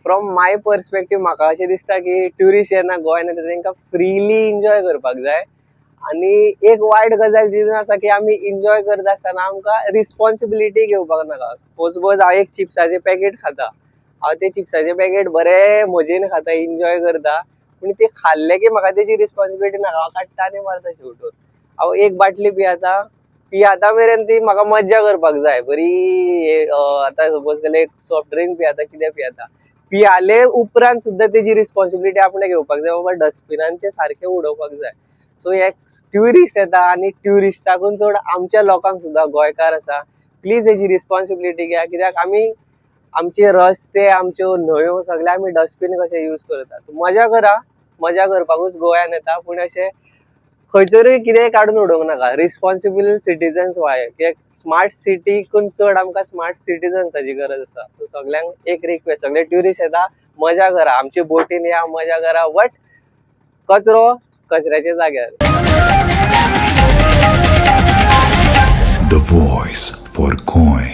From माय पर्सपेक्टिव्ह म्हाका अशें दिसता की ट्युरिस्ट जेन्ना गोंयान येता तांकां फ्रीली एन्जॉय करपाक जाय. आणि एक वायट गजाल तितून आसा की आमी एन्जॉय करता आसतना आमकां रिस्पॉन्सिबिलिटी घेवपाक नाका. सपोज हांव एक चिप्साचें पॅकेट खाता, हांव ते चिप्साचें पॅकेट बरे मजेन खाता, एन्जॉय करता, पूण ते खाल्लें की म्हाका तेजी रिस्पॉन्सिबिलिटी नाका, हांव काडटा आनी मारता शेवटून. हांव एक बाटली पियाता मेरेन ती म्हाका मज्जा करपाक जाय बरी. आतां सपोज केलें एक सॉफ्ट ड्रिंक पियाता, कितें पियाता, पियाले उपरांत सुद्दां तेजी रिस्पॉन्सिबिलिटी आपणें घेवपाक जाय. बाबा डस्टबिनान ते सारकें उडोवपाक जाय. सो हे ट्युरिस्ट येता आनी ट्युरिस्टाकून चड आमच्या लोकांक सुद्दां गोंयकार आसा, प्लीज हेजी रिस्पॉन्सिबिलिटी घ्या. कित्याक आमी आमचे रस्ते, आमच्यो न्हंयो सगळे आमी डस्टबीन कशे यूज करतात. मजा करा, मजा करपाकूच गोंयान येता, पूण अशें खंयसरूय कितेंय काडून उडोवंक नाका. रिस्पॉन्सिबल सिटीजन्स व्हाय, कित्याक स्मार्ट सिटीकून चड आमकां स्मार्ट सिटीजन्साची गरज आसा. सो सगळ्यांक एक रिक्वेस्ट, सगळे ट्युरिस्ट येता, मजा करा, आमचे बोटीन या, मजा करा, बट कचरो कचऱ्याच्या जाग्यार. The voice for coin.